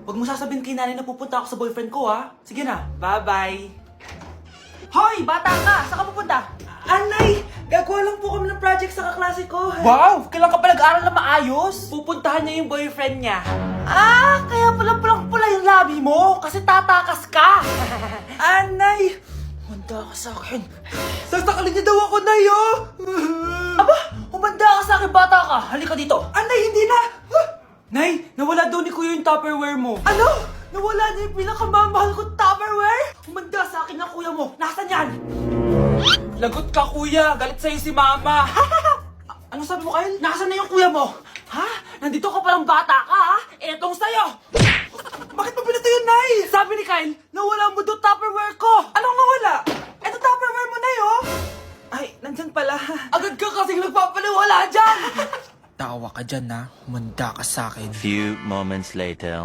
Huwag mo sasabihin kay nanay na pupunta ako sa boyfriend ko, ha? Sige na, bye-bye. Hoy, bata ka! Saan ka pupunta? Anay, gagawa lang po kami ng project sa kaklase ko. Wow! Kailan ka pa nag-aaral na maayos? Pupuntahan niya yung boyfriend niya. Ah, kaya pula yung labi mo kasi tatakas ka. Anay, humanda ka sa akin. Sasakalin niya daw ako, Nay, oh! Aba, humanda ka sa akin, bata ka. Halika dito. Anay, hindi na. Nay, nawala daw ni Kuya yung Tupperware mo. Ano? Nawala na yung pinakamamahal kong Tupperware? Humanda sa akin ng kuya mo. Nasaan yan? Lagot ka, kuya. Galit sa'yo si mama. Ano sabi mo, Kyle? Nasaan na yung kuya mo? Ha? Nandito ka palang bata ka, ha? Etong sa'yo. Bakit mo pinato yun, Nay? Sabi ni Kyle, nawala mo doon Tupperware ko. Anong nawala? Eto Tupperware mo, Nay, oh. Ay, nandyan pala. Agad ka kasing nagpapaliwala dyan. Tawa ka dyan na, humanda ka sa akin. Few moments later.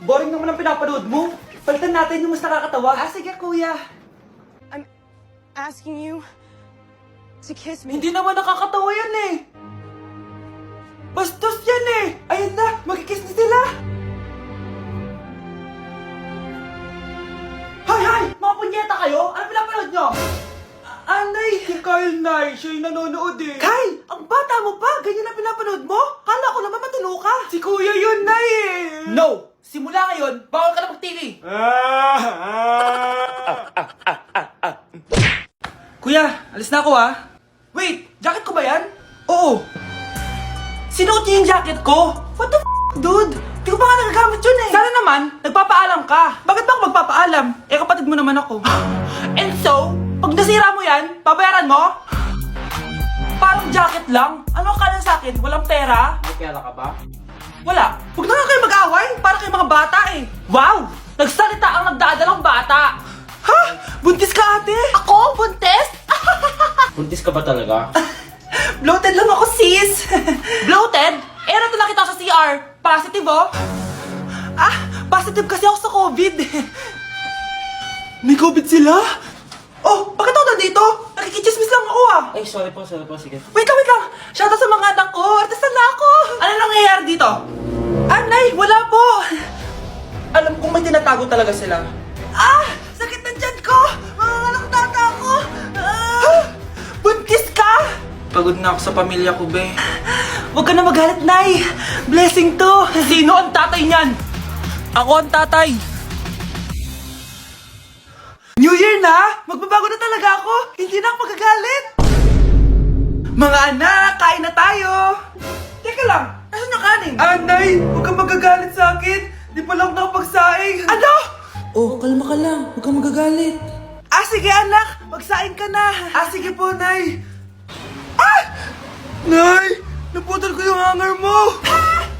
Boring naman ang pinapanood mo. Palitan natin yung mas nakakatawa. Ah, sige, kuya. I'm asking you to kiss me. Hindi naman nakakatawa yan eh. Bastos yan eh. Ayun na, magkikiss na sila. Hay! Mga punyeta kayo? Ano pinapanood nyo? Anay! Si Kyle, Nay. Siya yung nanonood eh. Kyle! Ang bata mo pa? Ganyan ang pinapanood mo? Kala ko naman matino ka. Si Kuya yun, Nay eh. No! Simula ngayon, bawal ka na mag-TV. Kuya, alis na ako ah. Wait, jacket ko ba yan? Oo. Sinuot niya yung jacket ko? What the dude? Di ko pa nga nagagamit yun eh. Sana naman, nagpapaalam ka. Bakit ba ako magpapaalam? Eh, kapatid mo naman ako. And so, pag nasira mo yan, babayaran mo? Parang jacket lang. Ano akala sa akin? Walang pera? May pera ka ba? Wala. Huwag na nga kayo mag-away. Para kayo mga bata eh. Wow! Nagsalita ang nagdadalang bata. Ha? Buntis ka, ate? Ako? Buntis? Buntis ka ba talaga? Bloated lang ako, sis. Bloated? Eh, nato lang kita sa CR. Positive, oh. Ah, positive kasi ako sa COVID. May COVID sila? Oh, bakit ako nandito? Nakikichismis lang ako, ah. Ay, sorry po, sige. Wait lang. Shoutout sa mga anak ko. Artista na ako. Ano nangyayari dito? Anay, wala po. Alam kong may tinatago talaga sila. Ah! Sakit ng tiyan ko! Mga tata ako! Ah! Buntis ka? Pagod na ako sa pamilya ko, be. Huwag ka na magalit, Nay. Blessing to. Sino ang tatay niyan? Ako ang tatay. New Year na! Magbabago na talaga ako! Hindi na ako magagalit! Mga anak, kain na tayo! Teka lang, nasan yung kanin? Anay, huwag kang magagalit sa akin! Di pa lang nakapagsaing! Ano? Oh, kalma ka lang. Huwag kang magagalit. Ah, sige anak! Magsaing ka na! Ah, sige po, Nay! Ah! Nay! Naputol ko yung hanger mo!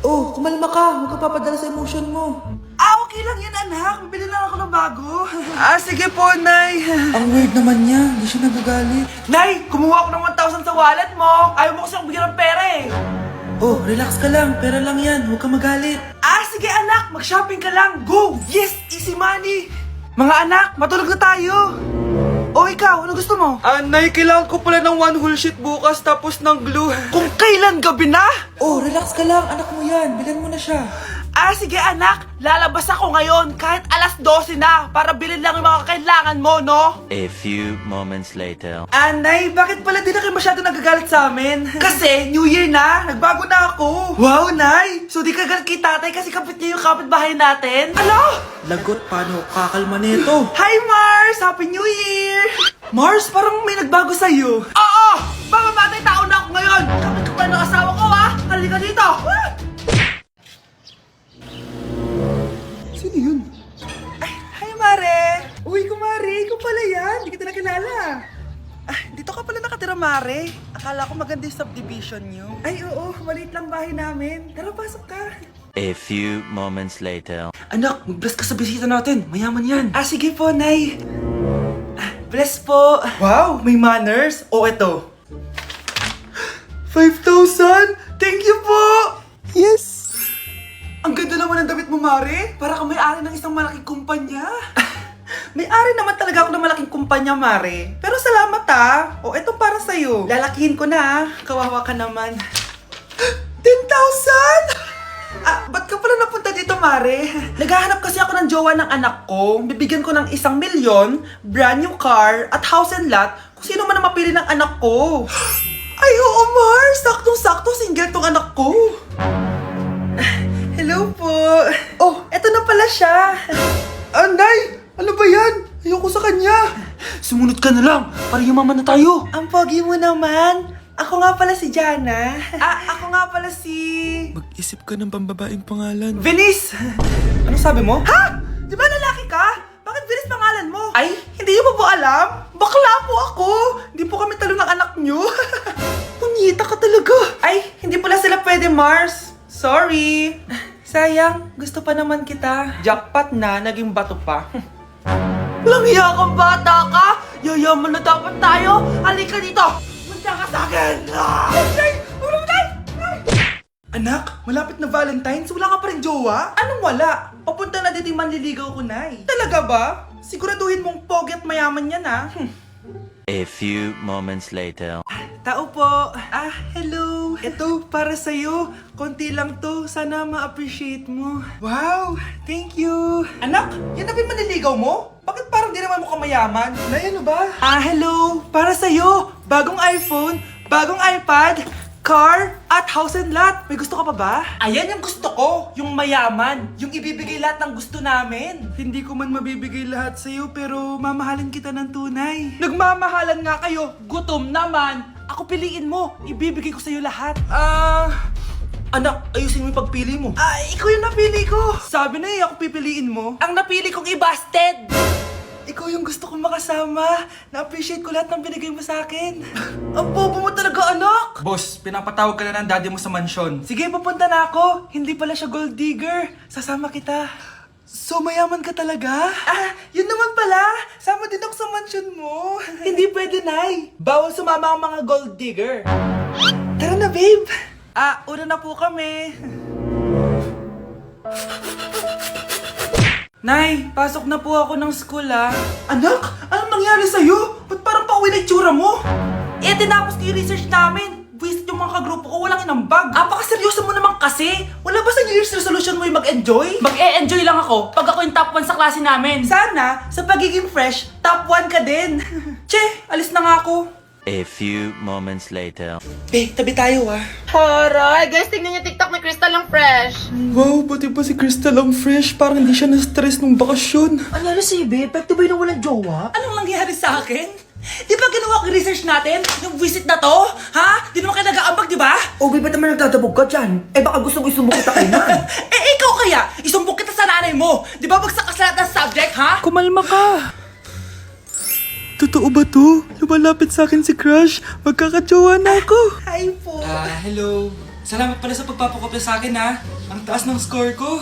Oh, kumalma ka. Huwag ka papadala sa emotion mo. Ah, okay lang yan, anak! Bibili lang ako ng bago! Ah, sige po, Nay! Ang weird naman niya. Hindi siya nagagalit. Nay! Kumuha ako ng 1,000 sa wallet mo! Ayaw mo kasi akong bigyan ng pera eh! Oh, relax ka lang. Pera lang yan. Huwag kang magalit. Ah, sige anak! Mag-shopping ka lang! Go! Yes! Easy money! Mga anak, matulog na tayo! O ikaw, ano gusto mo? Nay, kailangan ko pala ng one whole sheet bukas tapos ng glue. Kung kailan gabi na? Oh, relax ka lang. Anak mo yan. Bilan mo na siya. Ah, sige anak! Lalabas ako ngayon kahit alas 12 na para bilhin lang yung mga kailangan mo, no? A few moments later. Anay, bakit pala di na kayo masyado nagagalit sa amin? Kasi, New Year na, nagbago na ako. Wow, Nay! So di ka galit kay tatay kasi kapit niya yung kapitbahay natin? Ano? Lagot, paano kakalma nito? Hi, Mars! Happy New Year! Mars, parang may nagbago sa'yo. Oo! Mamamatay tao na ako ngayon! Kapit ko pa ng asawa ko, ha? Halika dito! Ah! Sino yun? Ay, hi, Mare! Uy, kumare, ikaw pala yan. Hindi kita nakilala. Ah, dito ka pala nakatira, Mare. Akala ko maganda yung subdivision nyo. Ay, oo. Maliit lang bahay namin. Tara, pasok ka. A few moments later. Anak, mag-bless ka sa bisita natin. Mayaman yan. Ah, sige po, Nay. Ah, bless po. Wow, may manners. O, eto. 5,000! Thank you po! Yes! Ang ganda naman ng damit mo, Mare. Para kang may-ari ng isang malaking kumpanya. May-ari naman talaga ako ng malaking kumpanya, Mare. Pero salamat ah. O, eto para sa'yo. Lalakihin ko na ah. Kawawa ka naman. 10,000! ako ng jowa ng anak ko, bibigyan ko ng 1 milyon, brand new car, at house and lot kung sino man ang mapili ng anak ko. Ay, oo, Mars! Saktong-sakto, single tong anak ko. Hello po. Oh, eto na pala siya. Anday! Ano ba yan? Ayoko sa kanya. Sumunod ka na lang, para yumaman na tayo. Ang pogi mo naman. Ako nga pala si Jana. Ako nga pala si... Mag-isip ka ng pambabaeng pangalan. Venice! Ano sabi mo? Ha? Di ba lalaki ka? Bakit Venice pangalan mo? Ay, hindi mo po alam? Bakla po ako! Hindi po kami talo ng anak nyo. Punyita ka talaga. Ay, hindi pala sila pwede, Mars. Sorry. Sayang, gusto pa naman kita. Jackpot na, naging bato pa. Walang hiya kang bata ka! Yayaman na dapat tayo! Halika dito! Munta ka sa akin! Anak, malapit na Valentine's, wala ka pa rin jowa? Anong wala? Papunta na din manliligaw ko, Nay. Talaga ba? Siguraduhin mong pogi at mayaman yan, ha? A few moments later. Tao po. Hello. Ito, para sa'yo. Konti lang to. Sana ma-appreciate mo. Wow, thank you. Anak, yan na ba yung manliligaw mo? Bakit parang di naman mukhang mayaman? Nay, ano ba? Hello. Para sa'yo. Bagong iPhone, bagong iPad, car, at house and lot. May gusto ka pa ba? Ayan yung gusto ko. Yung mayaman. Yung ibibigay lahat ng gusto namin. Hindi ko man mabibigay lahat sa'yo, pero mamahalin kita ng tunay. Nagmamahalan nga kayo. Gutom naman. Ako piliin mo. Ibibigay ko sa'yo lahat. Anak, ayusin mo yung pagpili mo. Ikaw yung napili ko. Sabi na ako pipiliin mo. Ang napili kong i-busted. Ikaw yung gusto kong makasama. Na-appreciate ko lahat ng binigay mo sa akin. Ang bobo mo talaga, anak! Boss, pinapatawag ka na ng daddy mo sa mansyon. Sige, papunta na ako. Hindi pala siya gold digger. Sasama kita. So, mayaman ka talaga? Yun naman pala. Sama din ako sa mansyon mo. Hindi pwede, Nay. Bawal sumama ang mga gold digger. Tara na, babe. Una na po kami. Nay, pasok na po ako ng school, Anak, anong nangyari sa'yo? Ba't parang pauwi na itsura mo? Tinapos ko yung research namin. Visit yung mga kagrupo ko, walang inambag. Apaka-seryoso mo naman kasi. Wala ba sa New Year's resolution mo yung mag-enjoy? Mag-e-enjoy lang ako pag ako yung top 1 sa klase namin. Sana, sa pagiging fresh, top 1 ka din. Che, alis na nga ako. A few moments later. Tabi tayo, Horay! Guys, tignan niyo TikTok ni Crystal ang fresh. Wow, pati pa si Crystal ang fresh. Parang hindi siya na-stress nung bakasyon. Ano sa'yo, babe? Pwede ba yung walang jowa? Anong nangyari sa akin? Di ba ginawa ko yung research natin? Yung visit na to? Ha? Di naman kayo nag-aambag, di ba? O, ba't naman nagdadabog ka dyan? Baka gusto mo isumbok kita kay Nan. Ikaw kaya? Isumbok kita sa nanay mo. Di ba bagsak ka sa lahat ng subject, ha? Kumalma ka. Totoo ba to? Lumalapit sa akin si Crush. Magkakajowa na ako. Hi po. Hello. Salamat pala sa pagpapakopya sa akin, ha. Ang taas ng score ko.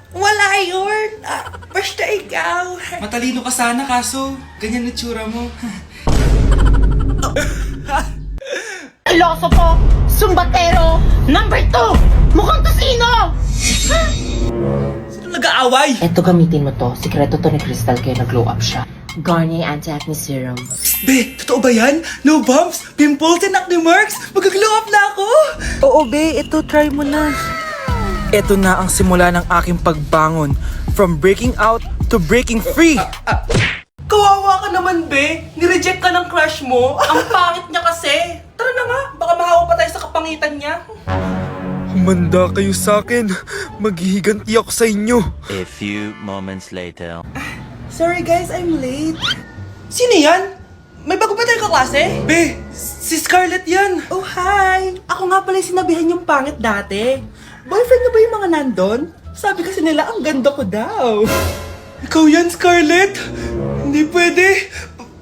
Wala yun. Basta ikaw. Matalino ka sana, kaso ganyan na tsura mo. Iloso Sumbatero, number 2! Mukhang tosino! Sino nag-aaway? Eto, gamitin mo to. Sikreto to ni Crystal kaya nag-glow up siya. Garnier Anti-Acne Serum. Be, totoo ba yan? No bumps, pimples, and acne marks? Mag-glow up na ako! Oo, be. Ito, try mo na. Ito na ang simula ng aking pagbangon. From breaking out to breaking free. Kawawa ka naman, be. Nireject ka ng crush mo. Ang pangit niya kasi. Tara na nga, baka mahawa pa tayo sa kapangitan niya. Humanda kayo sa akin. Maghihiganti ako sa inyo. A few moments later. Sorry guys, I'm late. Sino yan? May bago ba tayong kaklase? Be, si Scarlett yan. Oh, hi. Ako nga pala yung sinabihan yung pangit dati. Boyfriend na ba yung mga nandun? Sabi kasi nila, ang ganda ko daw. Ikaw yan, Scarlett? Hindi pwede.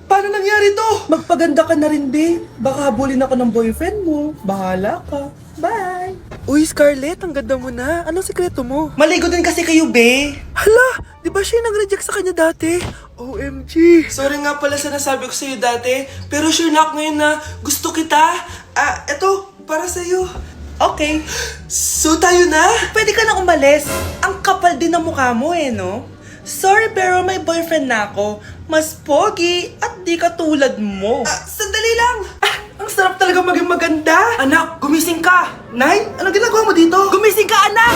Paano nangyari to? Magpaganda ka na rin, be. Baka habulin ako ng boyfriend mo. Bahala ka. Bye. Uy, Scarlett, ang ganda mo na. Anong sikreto mo? Maligo din kasi kayo, be. Hala, di ba siya yung nag-reject sa kanya dati? OMG. Sorry nga pala sa nasabi ko sa'yo dati. Pero sure na ako ngayon na gusto kita. Eto, para sa'yo. Okay. So tayo na? Pwede ka na umalis. Ang kapal din ng mukha mo no? Sorry pero may boyfriend na ako. Mas pogi at di katulad mo. Sandali lang. Ang sarap talaga maging maganda. Anak, gumising ka. Nay, ano ginagawa mo dito? Gumising ka, anak!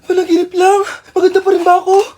Panaginip lang. Maganda pa rin ba ako?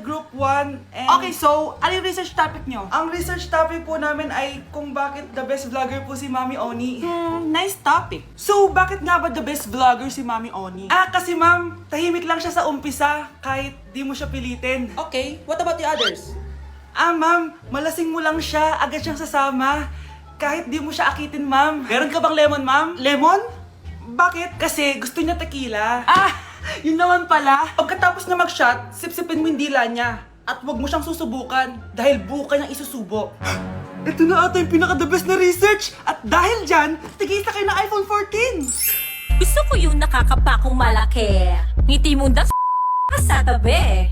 Group 1 and... Okay, so, ano yung research topic nyo? Ang research topic po namin ay kung bakit the best vlogger po si Mami Oni. Nice topic. So, bakit nga ba the best vlogger si Mami Oni? Kasi ma'am, tahimik lang siya sa umpisa kahit di mo siya pilitin. Okay, what about the others? Ma'am, malasing mo lang siya, agad siyang sasama. Kahit di mo siya akitin, ma'am. Meron ka bang lemon, ma'am? Lemon? Bakit? Kasi gusto niya tequila. Yun naman pala. Pagkatapos na mag-shot, sipsipin mo yung dila niya. At huwag mo siyang susubukan dahil buo ka niyang isusubo. Ito na ata yung pinaka-the best na research. At dahil dyan, tigisa kayo ng iPhone 14. Gusto ko yung nakakapakong malaki. Ngiti mo das sa tabi.